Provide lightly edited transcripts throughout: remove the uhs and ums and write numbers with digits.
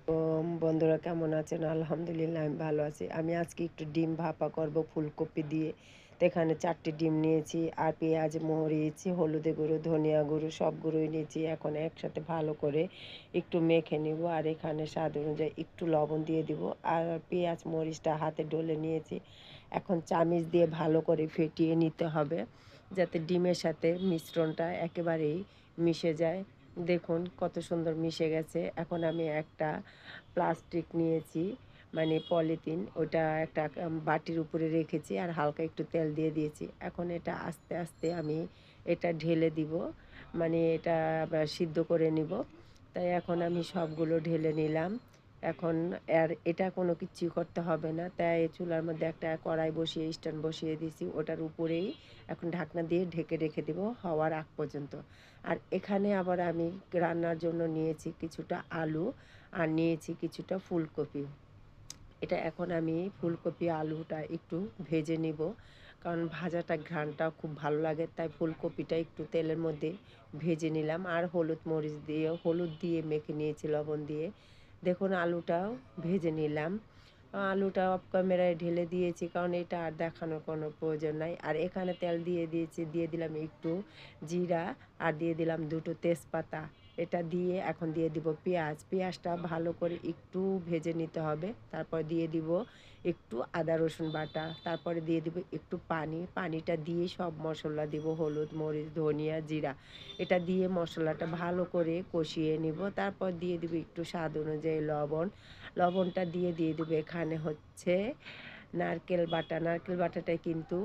বন্ধুরা কেমন আছেন? আলহামদুলিল্লাহ আমি ভালো আছি। আমি আজকে একটু ডিম ভাপা করব ফুলকপি দিয়ে। তো এখানে ৪ টি ডিম নিয়েছি আর পেঁয়াজ, মরিচ, হলুদে গুঁড়ো, ধনিয়া গুঁড়ো সব গুঁড়োই নিয়েছি। এখন একসাথে ভালো করে একটু মেখে নিব। আর এখানে স্বাদ অনুযায়ী একটু লবণ দিয়ে দিব। আর পেঁয়াজ, মরিচটা হাতে ডলে নিয়েছি। এখন চামিচ দিয়ে ভালো করে ফেটিয়ে নিতে হবে, যাতে ডিমের সাথে মিশ্রণটা একেবারেই মিশে যায়। দেখুন কত সুন্দর মিশে গেছে। এখন আমি একটা প্লাস্টিক নিয়েছি, মানে পলিথিন, ওটা একটা বাটির উপরে রেখেছি আর হালকা একটু তেল দিয়ে দিয়েছি। এখন এটা আস্তে আস্তে আমি এটা ঢেলে দিব, মানে এটা আবার সিদ্ধ করে নিব। তাই এখন আমি সবগুলো ঢেলে নিলাম। এখন আর এটা কোনো কিছুই করতে হবে না, তাই চুলার মধ্যে একটা কড়াই বসিয়ে স্ট্যান্ড বসিয়ে দিয়েছি, ওটার উপরেই এখন ঢাকনা দিয়ে ঢেকে রেখে দেব হওয়ার আগ পর্যন্ত। আর এখানে আবার আমি রান্নার জন্য নিয়েছি কিছুটা আলু আর নিয়েছি কিছুটা ফুলকপি। এটা এখন আমি ফুলকপি আলুটা একটু ভেজে নিব, কারণ ভাজাটা ঘ্রাণটা খুব ভালো লাগে, তাই ফুলকপিটা একটু তেলের মধ্যে ভেজে নিলাম। আর হলুদ দিয়ে মেখে নিয়েছি লবণ দিয়ে। দেখুন আলুটাও ভেজে নিলাম। আলুটা অফ ক্যামেরায় ঢেলে দিয়েছি, কারণ এটা আর দেখানোর কোনো প্রয়োজন নাই। আর এখানে তেল দিয়ে দিয়েছি, দিয়ে দিলাম একটু জিরা আর দিয়ে দিলাম দুটো তেজপাতা। এটা দিয়ে এখন দিয়ে দিব পেঁয়াজ। পেঁয়াজটা ভালো করে একটু ভেজে নিতে হবে। তারপর দিয়ে দিব একটু আদা রসুন বাটা। তারপরে দিয়ে দিব একটু পানি। পানিটা দিয়ে সব মশলা দিব, হলুদ, মরিচ, ধনিয়া, জিরা। এটা দিয়ে মশলাটা ভালো করে কষিয়ে নিব। তারপর দিয়ে দিব একটু স্বাদ অনুযায়ী লবণ। লবণটা দিয়ে দিব এখানে হচ্ছে নারকেল বাটা। নারকেল বাটাটাই কিন্তু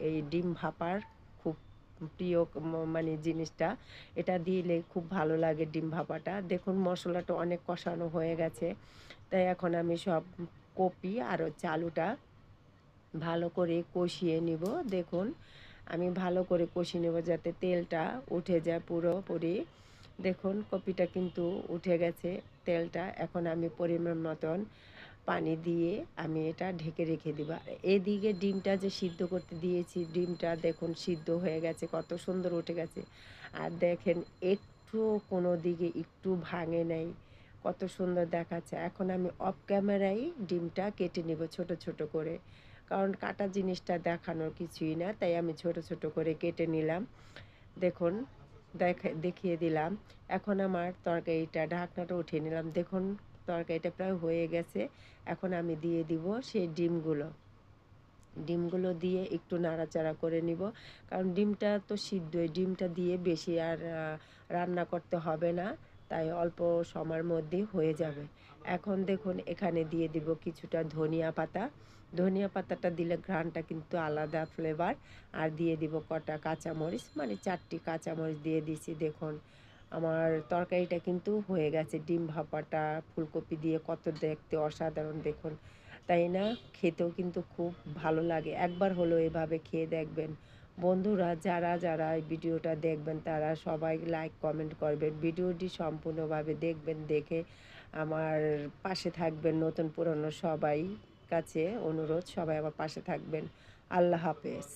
এই ডিম ভাপার খুব প্রিয় মানে জিনিসটা। এটা দিলে খুব ভালো লাগে ডিম ভাপাটা। দেখুন মশলাটা অনেক কষানো হয়ে গেছে। তাই এখন আমি সব কপি আর হচ্ছে আলুটা ভালো করে কষিয়ে নিব। দেখুন আমি ভালো করে কষিয়ে নেব যাতে তেলটা উঠে যায় পুরোপুরি। দেখুন কপিটা কিন্তু উঠে গেছে তেলটা। এখন আমি পরিমাণ মতন পানি দিয়ে আমি এটা ঢেকে রেখে দিব। আর এদিকে ডিমটা যে সিদ্ধ করতে দিয়েছি, ডিমটা দেখুন সিদ্ধ হয়ে গেছে, কত সুন্দর উঠে গেছে। আর দেখেন একটু কোনো দিকে একটু ভাঙে নাই, কত সুন্দর দেখাচ্ছে। এখন আমি অফ ক্যামেরায় ডিমটা কেটে নেব ছোট ছোট করে, কারণ কাটা জিনিসটা দেখানোর কিছুই না, তাই আমি ছোট ছোট করে কেটে নিলাম। দেখুন দেখিয়ে দিলাম। এখন আমার তরকারিটা ঢাকনাটা উঠিয়ে নিলাম। দেখুন তরকারিটা প্রায় হয়ে গেছে। এখন আমি দিয়ে দিব সেই ডিমগুলো। ডিমগুলো দিয়ে একটু নাড়াচাড়া করে নিব, কারণ ডিমটা তো সিদ্ধই, ডিমটা দিয়ে বেশি আর রান্না করতে হবে না, তাই অল্প সময়ের মধ্যেই হয়ে যাবে। এখন দেখুন এখানে দিয়ে দিব কিছুটা ধনিয়া পাতা। ধনিয়া পাতাটা দিলে ঘ্রাণটা কিন্তু আলাদা ফ্লেভার। আর দিয়ে দিব কটা কাঁচামরিচ, মানে ৪টি কাঁচামরিচ দিয়ে দিছি। দেখুন আমার তরকারিটা কিন্তু হয়ে গেছে। ডিম ভাপাটা ফুলকপি দিয়ে কত দেখতে অসাধারণ দেখুন, তাই না? খেতেও কিন্তু খুব ভালো লাগে। একবার হলেও এভাবে খেয়ে দেখবেন। বন্ধুরা যারা যারা এই ভিডিওটা দেখবেন তারা সবাই লাইক কমেন্ট করবেন। ভিডিওটি সম্পূর্ণভাবে দেখবেন, দেখে আমার পাশে থাকবেন। নতুন পুরনো সবাই কাছে অনুরোধ, সবাই আমার পাশে থাকবেন। আল্লাহ হাফেজ।